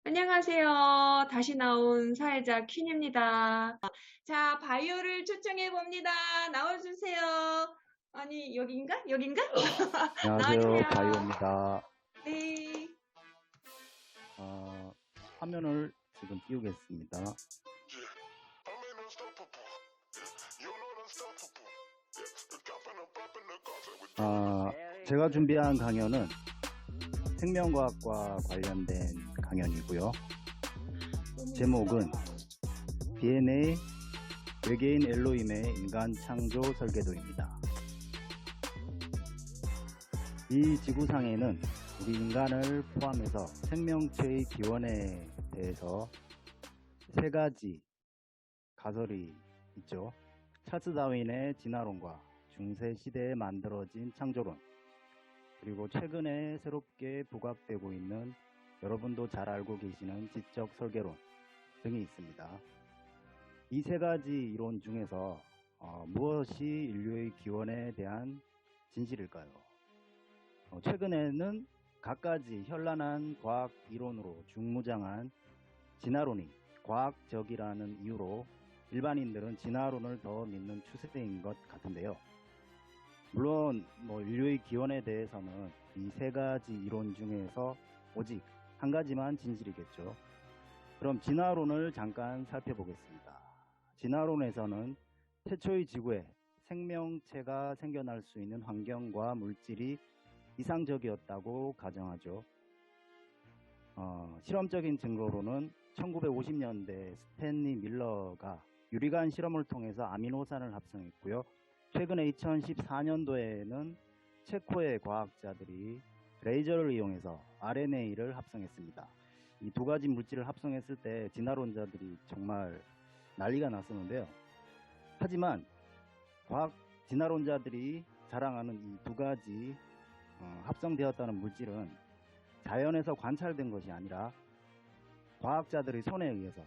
안녕하세요. 다시 나온 사회자 퀸입니다. 자, 바이오를 초청해 봅니다. 나와주세요. 아니, 여긴가? 여긴가? 안녕하세요. 나와주세요. 바이오입니다. 네. 화면을 지금 띄우겠습니다. 제가 준비한 강연은 생명과학과 관련된 강연이고요. 제목은 DNA 외계인 엘로힘의 인간 창조 설계도입니다. 이 지구상에는 우리 인간을 포함해서 생명체의 기원에 대해서 세 가지 가설이 있죠. 찰스 다윈의 진화론과 중세 시대에 만들어진 창조론, 그리고 최근에 새롭게 부각되고 있는 여러분도 잘 알고 계시는 지적 설계론 등이 있습니다. 이 세 가지 이론 중에서 무엇이 인류의 기원에 대한 진실일까요? 최근에는 갖가지 현란한 과학 이론으로 중무장한 진화론이 과학적이라는 이유로 일반인들은 진화론을 더 믿는 추세인 것 같은데요. 물론 인류의 기원에 대해서는 이 세 가지 이론 중에서 오직 한 가지만 진실이겠죠. 그럼 진화론을 잠깐 살펴보겠습니다. 진화론에서는 최초의 지구에 생명체가 생겨날 수 있는 환경과 물질이 이상적이었다고 가정하죠. 실험적인 증거로는 1950년대 스탠리 밀러가 유리관 실험을 통해서 아미노산을 합성했고요. 최근에 2014년도에는 체코의 과학자들이 레이저를 이용해서 RNA를 합성했습니다. 이 두 가지 물질을 합성했을 때 진화론자들이 정말 난리가 났었는데요. 하지만 과학 진화론자들이 자랑하는 이 두 가지 합성되었다는 물질은 자연에서 관찰된 것이 아니라 과학자들의 손에 의해서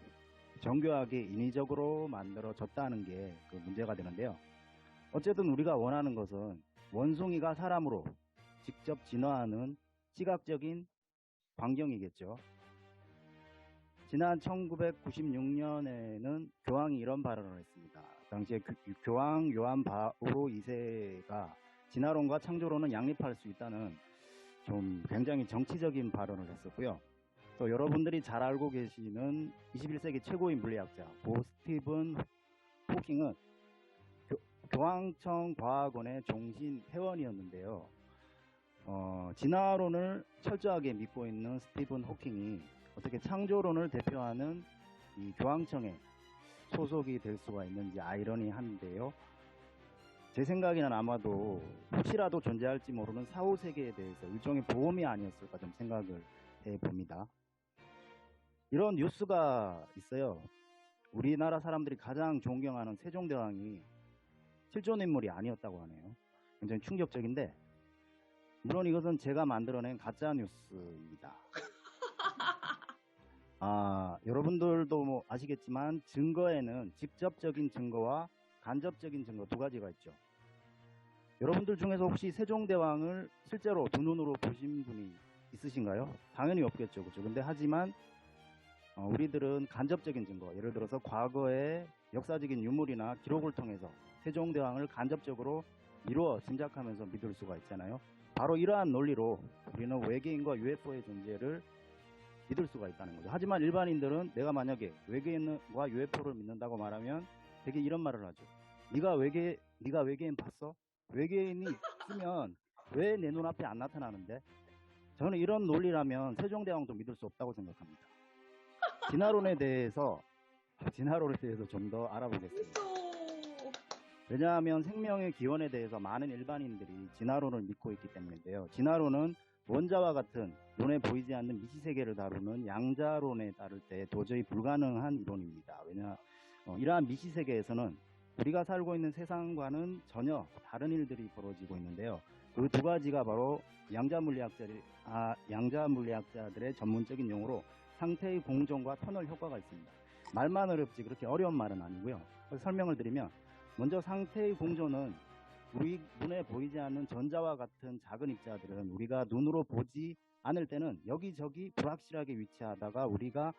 정교하게 인위적으로 만들어졌다는 게 그 문제가 되는데요. 어쨌든 우리가 원하는 것은 원숭이가 사람으로 직접 진화하는 시각적인 광경이겠죠. 지난 1996년에는 교황이 이런 발언을 했습니다. 당시에 교황 요한 바오로 2세가 진화론과 창조론은 양립할 수 있다는 좀 굉장히 정치적인 발언을 했었고요. 또 여러분들이 잘 알고 계시는 21세기 최고의 물리학자 고 스티븐 호킹은 교황청 과학원의 종신 회원이었는데요. 진화론을 철저하게 믿고 있는 스티븐 호킹이 어떻게 창조론을 대표하는 이 교황청에 소속이 될 수가 있는지 아이러니한데요. 제 생각에는 아마도 혹시라도 존재할지 모르는 사후 세계에 대해서 일종의 보험이 아니었을까 좀 생각을 해봅니다. 이런 뉴스가 있어요. 우리나라 사람들이 가장 존경하는 세종대왕이 실존 인물이 아니었다고 하네요. 굉장히 충격적인데, 물론 이것은 제가 만들어낸 가짜 뉴스입니다. 여러분들도 아시겠지만 증거에는 직접적인 증거와 간접적인 증거 두 가지가 있죠. 여러분들 중에서 혹시 세종대왕을 실제로 두 눈으로 보신 분이 있으신가요? 당연히 없겠죠. 그렇죠? 근데 하지만 우리들은 간접적인 증거, 예를 들어서 과거의 역사적인 유물이나 기록을 통해서 세종대왕을 간접적으로 미루어 짐작하면서 믿을 수가 있잖아요. 바로 이러한 논리로 우리는 외계인과 UFO의 존재를 믿을 수가 있다는 거죠. 하지만 일반인들은 내가 만약에 외계인과 UFO를 믿는다고 말하면 되게 이런 말을 하죠. 네가 외계인 봤어? 외계인이 있으면 왜 내 눈앞에 안 나타나는데? 저는 이런 논리라면 세종대왕도 믿을 수 없다고 생각합니다. 진화론에 대해서 좀 더 알아보겠습니다. 왜냐하면 생명의 기원에 대해서 많은 일반인들이 진화론을 믿고 있기 때문인데요. 진화론은 원자와 같은 눈에 보이지 않는 미시세계를 다루는 양자론에 따를 때 도저히 불가능한 이론입니다. 왜냐, 이러한 미시세계에서는 우리가 살고 있는 세상과는 전혀 다른 일들이 벌어지고 있는데요. 그 두 가지가 바로 양자물리학자들의 전문적인 용어로 상태의 공존과 터널 효과가 있습니다. 말만 어렵지 그렇게 어려운 말은 아니고요. 설명을 드리면, 먼저 상태의 공존은 우리 눈에 보이지 않는 전자와 같은 작은 입자들은 우리가 눈으로 보지 않을 때는 여기저기 불확실하게 위치하다가 우리가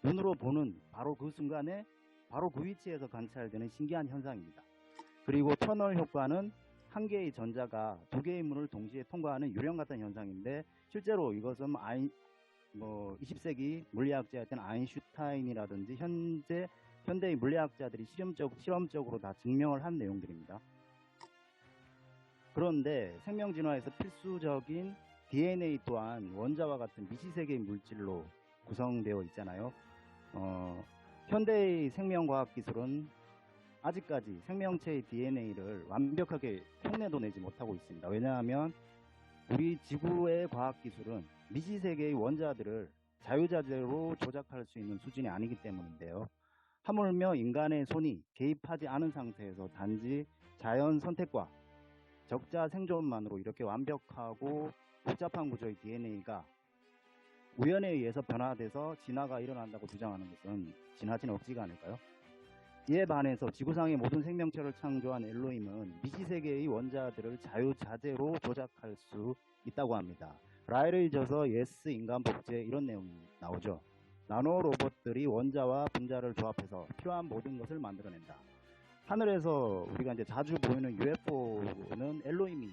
눈으로 보는 바로 그 순간에 바로 그 위치에서 관찰되는 신기한 현상입니다. 그리고 터널 효과는 한 개의 전자가 두 개의 문을 동시에 통과하는 유령 같은 현상인데, 실제로 이것은 20세기 물리학자였던 아인슈타인이라든지 현대의 물리학자들이 실험적으로 다 증명을 한 내용들입니다. 그런데 생명 진화에서 필수적인 DNA 또한 원자와 같은 미시세계의 물질로 구성되어 있잖아요. 현대의 생명과학 기술은 아직까지 생명체의 DNA를 완벽하게 흉내도내지 못하고 있습니다. 왜냐하면 우리 지구의 과학기술은 미시세계의 원자들을 자유자재로 조작할 수 있는 수준이 아니기 때문인데요. 하물며 인간의 손이 개입하지 않은 상태에서 단지 자연 선택과 적자 생존만으로 이렇게 완벽하고 복잡한 구조의 DNA가 우연에 의해서 변화돼서 진화가 일어난다고 주장하는 것은 지나친 억지가 아닐까요? 이에 반해서 지구상의 모든 생명체를 창조한 엘로힘은 미시세계의 원자들을 자유자재로 조작할 수 있다고 합니다. 라일을 져서 예스 인간 복제 이런 내용이 나오죠. 나노 로봇들이 원자와 분자를 조합해서 필요한 모든 것을 만들어낸다. 하늘에서 우리가 이제 자주 보이는 UFO는 엘로힘이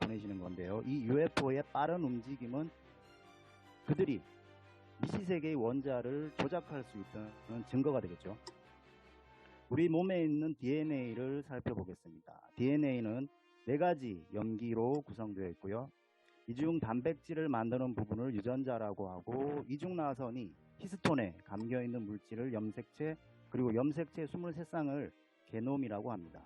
보내시는 건데요. 이 UFO의 빠른 움직임은 그들이 미시세계의 원자를 조작할 수 있다는 증거가 되겠죠. 우리 몸에 있는 DNA를 살펴보겠습니다. DNA는 4가지 염기로 구성되어 있고요. 이중 단백질을 만드는 부분을 유전자라고 하고, 이중 나선이 히스톤에 감겨있는 물질을 염색체, 그리고 염색체 23쌍을 게놈이라고 합니다.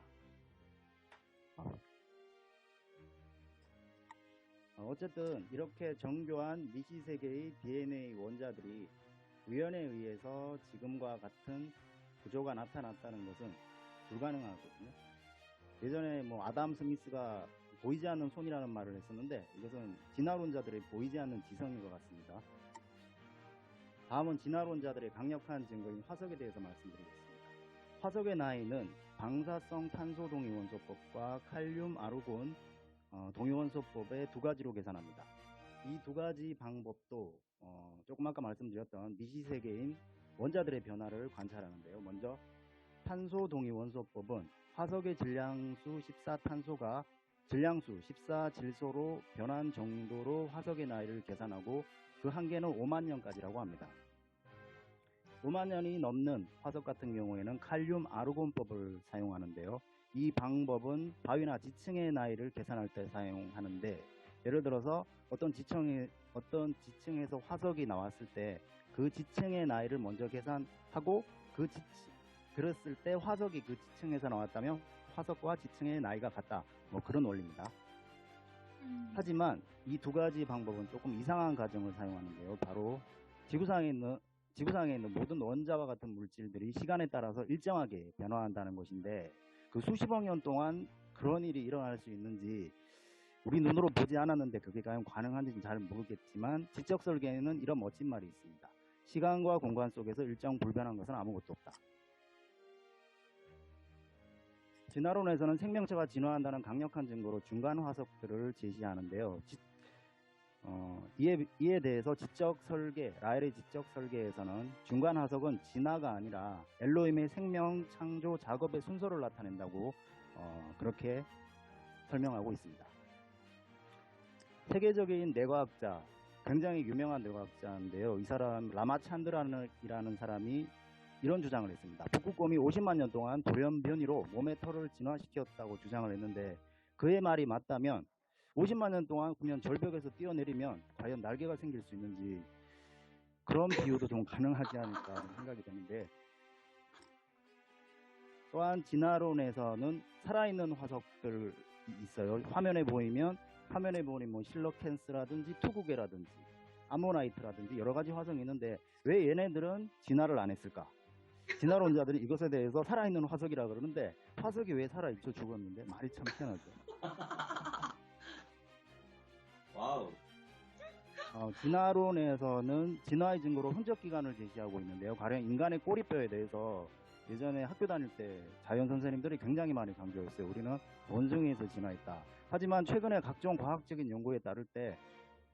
어쨌든 이렇게 정교한 미시세계의 DNA 원자들이 우연에 의해서 지금과 같은 구조가 나타났다는 것은 불가능하거든요. 예전에 아담 스미스가 보이지 않는 손이라는 말을 했었는데, 이것은 진화론자들의 보이지 않는 지성인 것 같습니다. 다음은 진화론자들의 강력한 증거인 화석에 대해서 말씀드리겠습니다. 화석의 나이는 방사성 탄소 동위원소법과 칼륨 아르곤 동위원소법의 2가지로 계산합니다. 이 2가지 방법도 조금 아까 말씀드렸던 미시세계인 원자들의 변화를 관찰하는데요. 먼저 탄소 동위원소법은 화석의 질량수 14탄소가 질량수 14질소로 변한 정도로 화석의 나이를 계산하고, 그 한계는 5만 년까지라고 합니다. 5만 년이 넘는 화석 같은 경우에는 칼륨 아르곤법을 사용하는데요. 이 방법은 바위나 지층의 나이를 계산할 때 사용하는데, 예를 들어서 어떤 지층에서 화석이 나왔을 때 그 지층의 나이를 먼저 계산하고, 그랬을 때 화석이 그 지층에서 나왔다면 화석과 지층의 나이가 같다, 그런 원리입니다. 하지만 이 2가지 방법은 조금 이상한 가정을 사용하는데요. 바로 지구상에 있는 모든 원자와 같은 물질들이 시간에 따라서 일정하게 변화한다는 것인데, 그 수십억 년 동안 그런 일이 일어날 수 있는지 우리 눈으로 보지 않았는데 그게 과연 가능한지는 잘 모르겠지만, 지적 설계에는 이런 멋진 말이 있습니다. 시간과 공간 속에서 일정 불변한 것은 아무것도 없다. 진화론에서는 생명체가 진화한다는 강력한 증거로 중간 화석들을 제시하는데요. 이에 대해서 라일의 지적 설계에서는 중간 화석은 진화가 아니라 엘로힘의 생명 창조 작업의 순서를 나타낸다고 그렇게 설명하고 있습니다. 세계적인 뇌과학자, 굉장히 유명한 뇌과학자인데요. 이 사람 라마찬드란이라는 사람이 이런 주장을 했습니다. 북극곰이 50만 년 동안 돌연변이로 몸의 털을 진화시켰다고 주장을 했는데, 그의 말이 맞다면 50만 년 동안 그냥 절벽에서 뛰어내리면 과연 날개가 생길 수 있는지, 그런 비유도 좀 가능하지 않을까 생각이 드는데, 또한 진화론에서는 살아있는 화석들이 있어요. 화면에 보이면 실러캔스라든지 투구개라든지 아모나이트라든지 여러 가지 화성이 있는데, 왜 얘네들은 진화를 안 했을까? 진화론자들이 이것에 대해서 살아있는 화석이라 그러는데, 화석이 왜 살아있죠? 죽었는데. 말이 참 희한하죠. 와우. 진화론에서는 진화의 증거로 흔적 기관을 제시하고 있는데요. 가령 인간의 꼬리뼈에 대해서 예전에 학교 다닐 때 자연 선생님들이 굉장히 많이 강조했어요. 우리는 원숭이에서 진화했다. 하지만 최근에 각종 과학적인 연구에 따를 때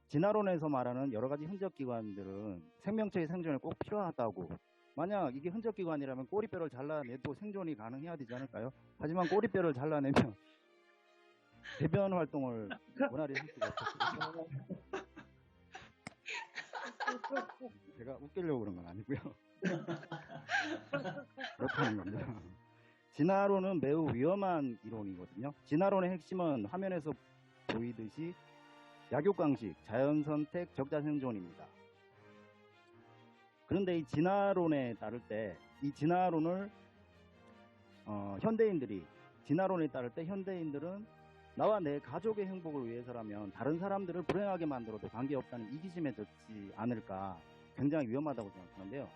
진화론에서 말하는 여러 가지 흔적 기관들은 생명체의 생존에 꼭 필요하다고. 만약 이게 흔적 기관이라면 꼬리뼈를 잘라내도 생존이 가능해야 되지 않을까요? 하지만 꼬리뼈를 잘라내면 대변 활동을 원활히 할 수가 없어요. 제가 웃기려고 그런 건 아니고요. 그렇다는 겁니다. 진화론은 매우 위험한 이론이거든요. 진화론의 핵심은 화면에서 보이듯이 약육강식, 자연선택, 적자생존입니다. 그런데 이 진화론에 따를 때, 이 진화론을 진화론에 따를 때 현대인들은 나와 내 가족의 행복을 위해서라면 다른 사람들을 불행하게 만들어도 관계없다는 이기심에 젖지 않을까, 굉장히 위험하다고 생각하는데요.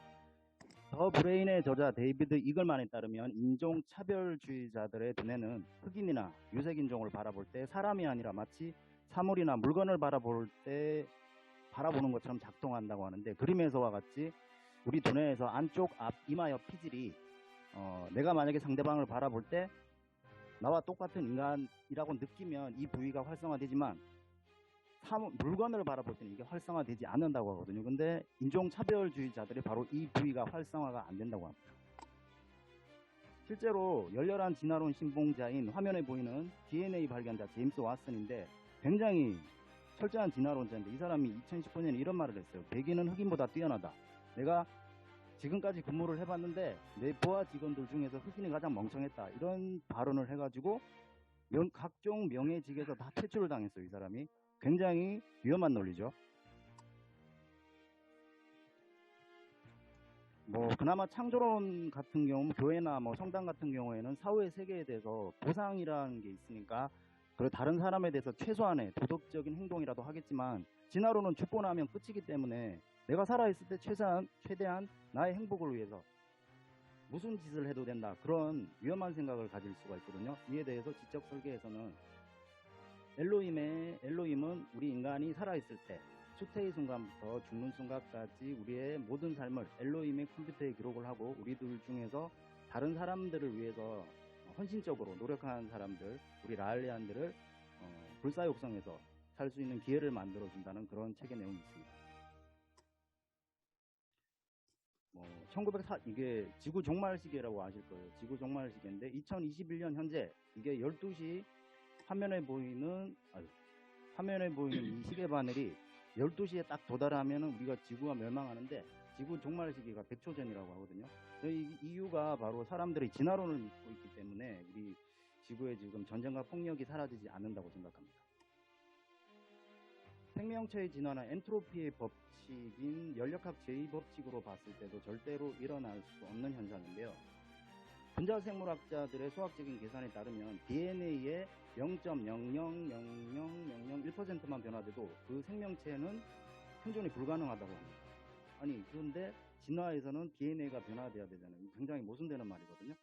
더 브레인의 저자 데이비드 이글만에 따르면 인종차별주의자들의 눈에는 흑인이나 유색인종을 바라볼 때 사람이 아니라 마치 사물이나 물건을 바라보는 것처럼 작동한다고 하는데, 그림에서와 같이 우리 두뇌에서 안쪽 앞 이마 옆 피질이 내가 만약에 상대방을 바라볼 때 나와 똑같은 인간이라고 느끼면 이 부위가 활성화되지만 물건을 바라볼 때는 이게 활성화되지 않는다고 하거든요. 근데 인종차별주의자들이 바로 이 부위가 활성화가 안 된다고 합니다. 실제로 열렬한 진화론 신봉자인 화면에 보이는 DNA 발견자 제임스 왓슨인데 굉장히 철저한 진화론자인데, 이 사람이 2015년에 이런 말을 했어요. 백인은 흑인보다 뛰어나다. 내가 지금까지 근무를 해봤는데 내 부하 직원들 중에서 흑인이 가장 멍청했다. 이런 발언을 해가지고 각종 명예직에서 다 퇴출을 당했어요. 이 사람이. 굉장히 위험한 논리죠. 그나마 창조론 같은 경우, 교회나 성당 같은 경우에는 사후의 세계에 대해서 보상이라는 게 있으니까 다른 사람에 대해서 최소한의 도덕적인 행동이라도 하겠지만, 진화론은 죽고 나면 끝이기 때문에 내가 살아있을 때 최대한 나의 행복을 위해서 무슨 짓을 해도 된다, 그런 위험한 생각을 가질 수가 있거든요. 이에 대해서 지적 설계에서는 엘로힘은 우리 인간이 살아있을 때 수태의 순간부터 죽는 순간까지 우리의 모든 삶을 엘로힘의 컴퓨터에 기록을 하고, 우리들 중에서 다른 사람들을 위해서 헌신적으로 노력하는 사람들, 우리 라알리안들을 불사육성해서 살 수 있는 기회를 만들어준다는 그런 책의 내용이 있습니다. 이게 지구 종말 시계라고 아실 거예요. 지구 종말 시계인데 2021년 현재 이게 12시 화면에 보이는 이 시계 바늘이 12시에 딱 도달하면 우리가 지구가 멸망하는데, 지구 종말 시기가 100초 전이라고 하거든요. 이 이유가 바로 사람들이 진화론을 믿고 있기 때문에 우리 지구에 지금 전쟁과 폭력이 사라지지 않는다고 생각합니다. 생명체의 진화나 엔트로피의 법칙인 연력학 제2법칙으로 봤을 때도 절대로 일어날 수 없는 현상인데요. 분자생물학자들의 수학적인 계산에 따르면 DNA의 0.0000001%만 변화돼도 그 생명체는 생존이 불가능하다고 합니다. 아니, 그런데 진화에서는 DNA가 변화돼야 되잖아요. 굉장히 모순되는 말이거든요.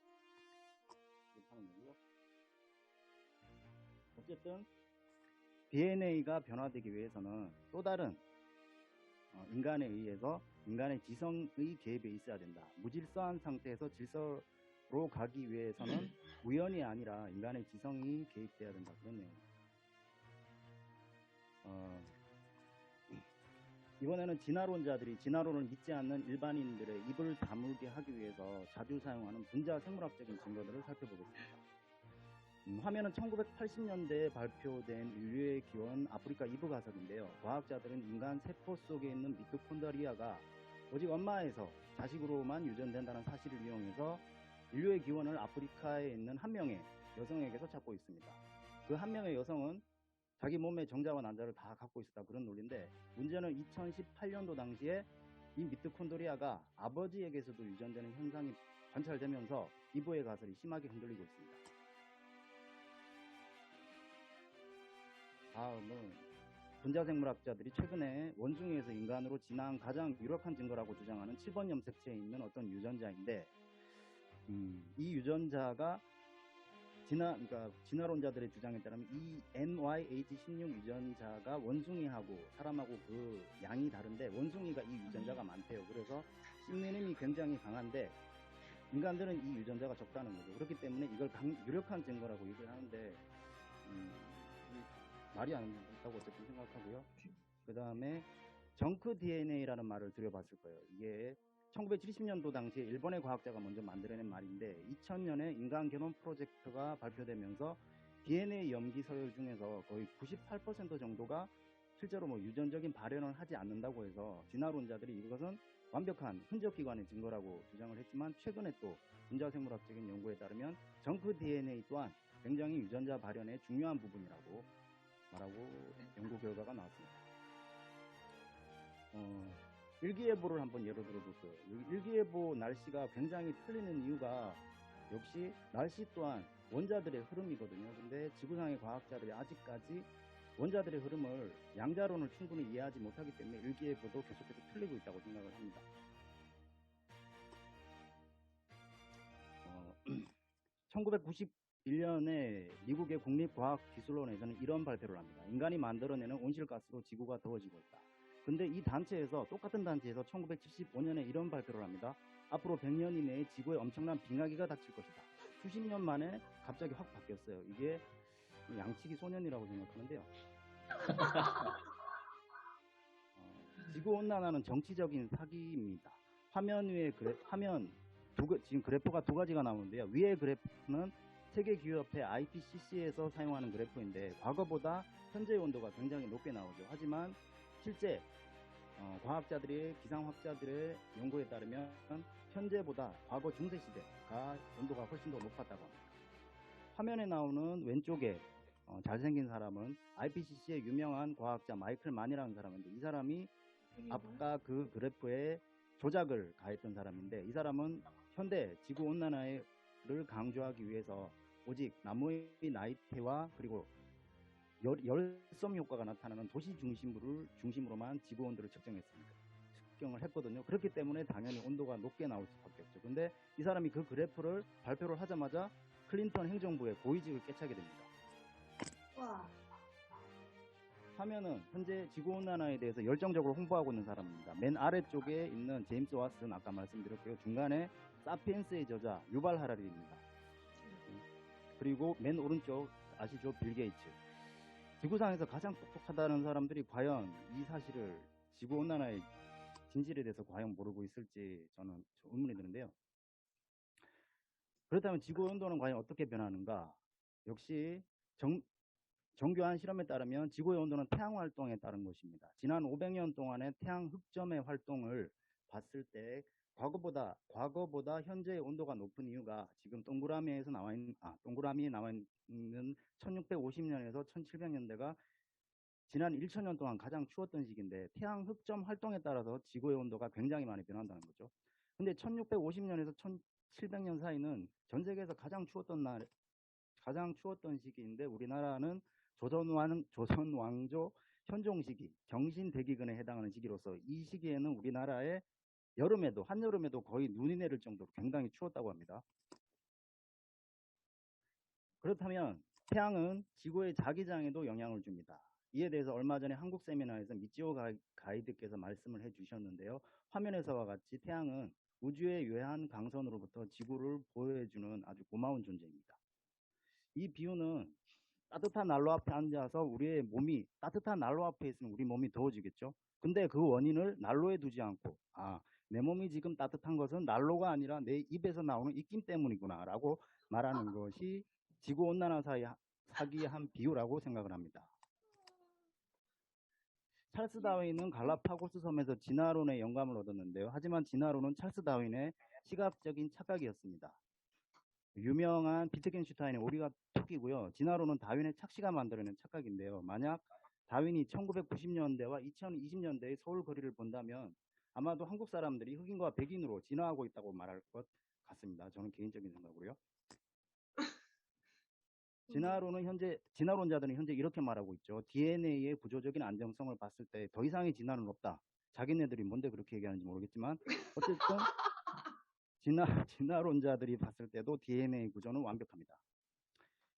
어쨌든 DNA가 변화되기 위해서는 또 다른 인간에 의해서 인간의 지성의 개입에 있어야 된다. 무질서한 상태에서 질서로 가기 위해서는 우연이 아니라 인간의 지성이 개입돼야 된다. 그런 내용입니다. 이번에는 진화론자들이 진화론을 믿지 않는 일반인들의 입을 다물게 하기 위해서 자주 사용하는 분자 생물학적인 증거들을 살펴보겠습니다. 화면은 1980년대에 발표된 인류의 기원 아프리카 이브 가설인데요. 과학자들은 인간 세포 속에 있는 미토콘드리아가 오직 엄마에서 자식으로만 유전된다는 사실을 이용해서 인류의 기원을 아프리카에 있는 한 명의 여성에게서 찾고 있습니다. 그 한 명의 여성은 자기 몸의 정자와 난자를 다 갖고 있었다, 그런 논리인데, 문제는 2018년도 당시에 이 미토콘드리아가 아버지에게서도 유전되는 현상이 관찰되면서 이브의 가설이 심하게 흔들리고 있습니다. 다음은 분자생물학자들이 최근에 원숭이에서 인간으로 진화한 가장 유력한 증거라고 주장하는 7번 염색체에 있는 어떤 유전자인데, 이 유전자가 진화론자들의 주장에 따르면 이 NYH16 유전자가 원숭이하고 사람하고 그 양이 다른데, 원숭이가 이 유전자가 많대요. 그래서 씹는 힘이 굉장히 강한데 인간들은 이 유전자가 적다는 거죠. 그렇기 때문에 이걸 유력한 증거라고 얘기를 하는데 말이 안 된다고 어쨌든 생각하고요. 그 다음에 정크 DNA라는 말을 들어봤을 거예요. 이게 1970년도 당시에 일본의 과학자가 먼저 만들어낸 말인데 2000년에 인간 게놈 프로젝트가 발표되면서 DNA 염기 서열 중에서 거의 98% 정도가 실제로 뭐 유전적인 발현을 하지 않는다고 해서 진화론자들이 이것은 완벽한 흔적기관의 증거라고 주장을 했지만 최근에 또 분자생물학적인 연구에 따르면 정크 DNA 또한 굉장히 유전자 발현의 중요한 부분이라고 말하고 연구 결과가 나왔습니다. 일기예보를 한번 예로 들어볼게요. 일기예보 날씨가 굉장히 틀리는 이유가 역시 날씨 또한 원자들의 흐름이거든요. 근데 지구상의 과학자들이 아직까지 원자들의 흐름을 양자론을 충분히 이해하지 못하기 때문에 일기예보도 계속해서 틀리고 있다고 생각을 합니다. 1991년에 미국의 국립과학기술원에서는 이런 발표를 합니다. 인간이 만들어내는 온실가스로 지구가 더워지고 있다. 근데 이 단체에서 똑같은 단체에서 1975년에 이런 발표를 합니다. 앞으로 100년 이내에 지구에 엄청난 빙하기가 닥칠 것이다. 수십 년 만에 갑자기 확 바뀌었어요. 이게 양치기 소년이라고 생각하는데요. 지구온난화는 정치적인 사기입니다. 화면 위에 지금 그래프가 두 가지가 나오는데요. 위의 그래프는 세계기후협회 IPCC에서 사용하는 그래프인데 과거보다 현재의 온도가 굉장히 높게 나오죠. 하지만 실제 과학자들의 기상학자들의 연구에 따르면 현재보다 과거 중세시대가 온도가 훨씬 더 높았다고 합니다. 화면에 나오는 왼쪽에 잘생긴 사람은 IPCC의 유명한 과학자 마이클 만이라는 사람인데 이 사람이 아까 그 그래프에 조작을 가했던 사람인데 이 사람은 현대 지구온난화를 강조하기 위해서 오직 나무의 나이테와 그리고 열섬 효과가 나타나는 도시 중심으로만 지구 온도를 측정을 했거든요. 그렇기 때문에 당연히 온도가 높게 나올 수밖에 없죠. 근데 이 사람이 그 그래프를 발표를 하자마자 클린턴 행정부의 고위직을 꿰차게 됩니다. 와. 화면은 현재 지구온난화에 대해서 열정적으로 홍보하고 있는 사람입니다. 맨 아래쪽에 있는 제임스 왓슨 아까 말씀드렸고요. 중간에 사피엔스의 저자 유발 하라리입니다. 그리고 맨 오른쪽 아시죠? 빌 게이츠. 지구상에서 가장 똑똑하다는 사람들이 과연 이 사실을 지구온난화의 진실에 대해서 과연 모르고 있을지 저는 의문이 드는데요. 그렇다면 지구온도는 과연 어떻게 변하는가? 역시 정교한 실험에 따르면 지구의 온도는 태양 활동에 따른 것입니다. 지난 500년 동안의 태양 흑점의 활동을 봤을 때 과거보다 현재의 온도가 높은 이유가 지금 동그라미에 나와 있는 1650년에서 1700년대가 지난 1000년 동안 가장 추웠던 시기인데 태양 흑점 활동에 따라서 지구의 온도가 굉장히 많이 변한다는 거죠. 근데 1650년에서 1700년 사이는 전 세계에서 가장 추웠던 시기인데 우리나라는 조선 왕조 현종 시기 경신대기근에 해당하는 시기로서 이 시기에는 우리나라의 한여름에도 거의 눈이 내릴 정도로 굉장히 추웠다고 합니다. 그렇다면 태양은 지구의 자기장에도 영향을 줍니다. 이에 대해서 얼마 전에 한국 세미나에서 미찌오 가이드께서 말씀을 해주셨는데요. 화면에서와 같이 태양은 우주의 외한 강선으로부터 지구를 보호해주는 아주 고마운 존재입니다. 이 비유는 따뜻한 난로 앞에 앉아서 우리의 몸이 따뜻한 난로 앞에 있으면 우리 몸이 더워지겠죠. 근데 그 원인을 난로에 두지 않고 내 몸이 지금 따뜻한 것은 난로가 아니라 내 입에서 나오는 입김 때문이구나 라고 말하는 것이 지구온난화 사기의 한 비유라고 생각을 합니다. 찰스 다윈은 갈라파고스 섬에서 진화론의 영감을 얻었는데요. 하지만 진화론은 찰스 다윈의 시각적인 착각이었습니다. 유명한 비트겐슈타인의 오리가 톡이고요. 진화론은 다윈의 착시가 만들어낸 착각인데요. 만약 다윈이 1990년대와 2020년대의 서울 거리를 본다면 아마도 한국 사람들이 흑인과 백인으로 진화하고 있다고 말할 것 같습니다. 저는 개인적인 생각으로요. 진화론자들은 현재 이렇게 말하고 있죠. DNA의 구조적인 안정성을 봤을 때 더 이상의 진화는 없다. 자기네들이 뭔데 그렇게 얘기하는지 모르겠지만 어쨌든 진화론자들이 봤을 때도 DNA 구조는 완벽합니다.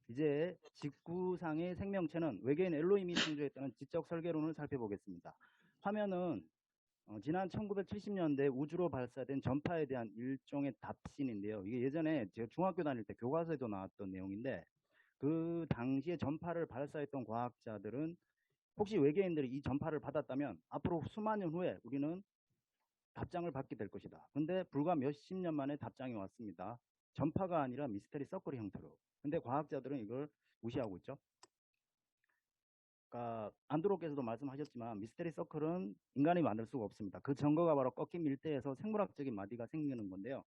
이제 지구상의 생명체는 외계인 엘로힘이 창조했다는 지적 설계론을 살펴보겠습니다. 화면은 지난 1970년대 우주로 발사된 전파에 대한 일종의 답신인데요. 이게 예전에 제가 중학교 다닐 때 교과서에도 나왔던 내용인데 그 당시에 전파를 발사했던 과학자들은 혹시 외계인들이 이 전파를 받았다면 앞으로 수만 년 후에 우리는 답장을 받게 될 것이다. 근데 불과 몇십 년 만에 답장이 왔습니다. 전파가 아니라 미스테리 서클 형태로. 근데 과학자들은 이걸 무시하고 있죠. 그러니까 안드로께서도 말씀하셨지만 미스테리 서클은 인간이 만들 수가 없습니다. 그 증거가 바로 꺾인 밀대에서 생물학적인 마디가 생기는 건데요.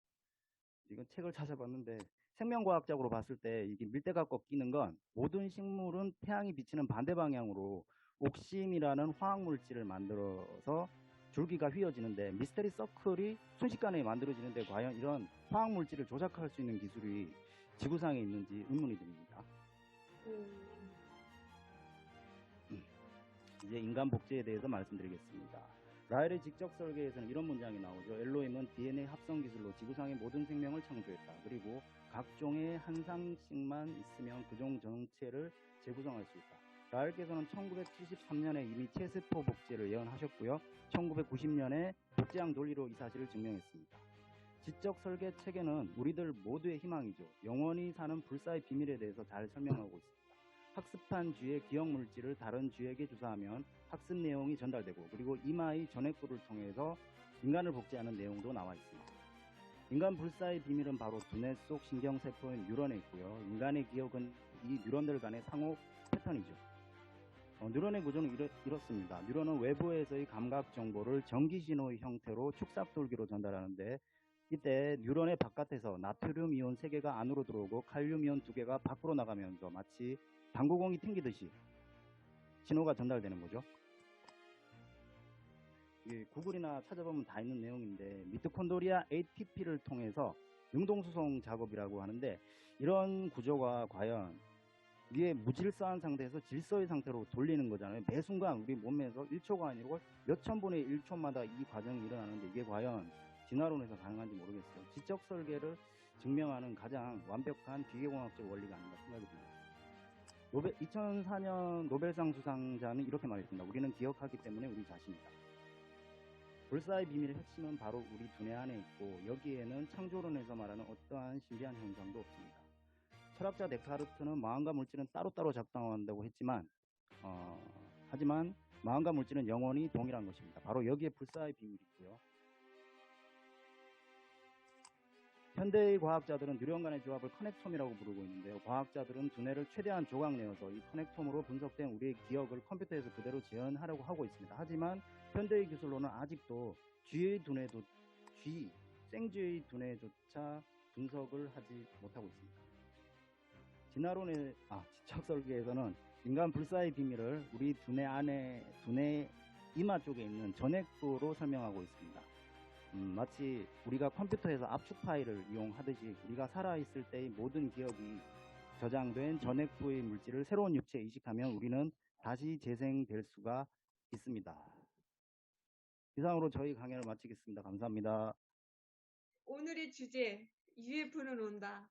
이건 책을 찾아봤는데 생명과학적으로 봤을 때 이게 밀대가 꺾이는 건 모든 식물은 태양이 비치는 반대 방향으로 옥심이라는 화학물질을 만들어서 줄기가 휘어지는데 미스테리 서클이 순식간에 만들어지는데 과연 이런 화학물질을 조작할 수 있는 기술이 지구상에 있는지 의문이 듭니다. 이제 인간 복제에 대해서 말씀드리겠습니다. 라헬의 직접 설계에서는 이런 문장이 나오죠. 엘로힘은 DNA 합성 기술로 지구상의 모든 생명을 창조했다. 그리고 각종의 한 상씩만 있으면 그 종 전체를 재구성할 수 있다. 라헬께서는 1973년에 이미 체세포 복제를 예언하셨고요. 1990년에 복제양 논리로 이 사실을 증명했습니다. 지적 설계 체계는 우리들 모두의 희망이죠. 영원히 사는 불사의 비밀에 대해서 잘 설명하고 있습니다. 학습한 쥐의 기억 물질을 다른 쥐에게 주사하면 학습 내용이 전달되고 그리고 이마의 전액부를 통해서 인간을 복제하는 내용도 나와 있습니다. 인간 불사의 비밀은 바로 두뇌 속 신경세포인 뉴런에 있고요. 인간의 기억은 이 뉴런들 간의 상호 패턴이죠. 뉴런의 구조는 이렇습니다. 뉴런은 외부에서의 감각 정보를 전기신호의 형태로 축삭돌기로 전달하는데 이때 뉴런의 바깥에서 나트륨 이온 3개가 안으로 들어오고 칼륨 이온 2개가 밖으로 나가면서 마치 당구공이 튕기듯이 신호가 전달되는 거죠. 구글이나 찾아보면 다 있는 내용인데 미토콘드리아 ATP를 통해서 능동수송 작업이라고 하는데 이런 구조가 과연 이게 무질서한 상태에서 질서의 상태로 돌리는 거잖아요. 매 순간 우리 몸에서 1초가 아니고 몇천 분의 1초마다 이 과정이 일어나는데 이게 과연 진화론에서 가능한지 모르겠어요. 지적 설계를 증명하는 가장 완벽한 기계공학적 원리가 아닌가 생각이 듭니다. 2004년 노벨상 수상자는 이렇게 말했습니다. 우리는 기억하기 때문에 우리 자신이다. 불사의 비밀의 핵심은 바로 우리 두뇌 안에 있고 여기에는 창조론에서 말하는 어떠한 신비한 현상도 없습니다. 철학자 데카르트는 마음과 물질은 따로따로 작동한다고 했지만 하지만 마음과 물질은 영원히 동일한 것입니다. 바로 여기에 불사의 비밀이 있고요. 현대의 과학자들은 뉴런 간의 조합을 커넥톰이라고 부르고 있는데요. 과학자들은 두뇌를 최대한 조각내어서 이 커넥톰으로 분석된 우리의 기억을 컴퓨터에서 그대로 재현하려고 하고 있습니다. 하지만 현대의 기술로는 아직도 생쥐의 두뇌조차 분석을 하지 못하고 있습니다. 진화론의 지적 설계에서는 인간 불사의 비밀을 우리 두뇌 이마 쪽에 있는 전액부로 설명하고 있습니다. 마치 우리가 컴퓨터에서 압축 파일을 이용하듯이 우리가 살아있을 때의 모든 기억이 저장된 전액부의 물질을 새로운 육체에 이식하면 우리는 다시 재생될 수가 있습니다. 이상으로 저희 강연을 마치겠습니다. 감사합니다. 오늘의 주제 UFO는 온다.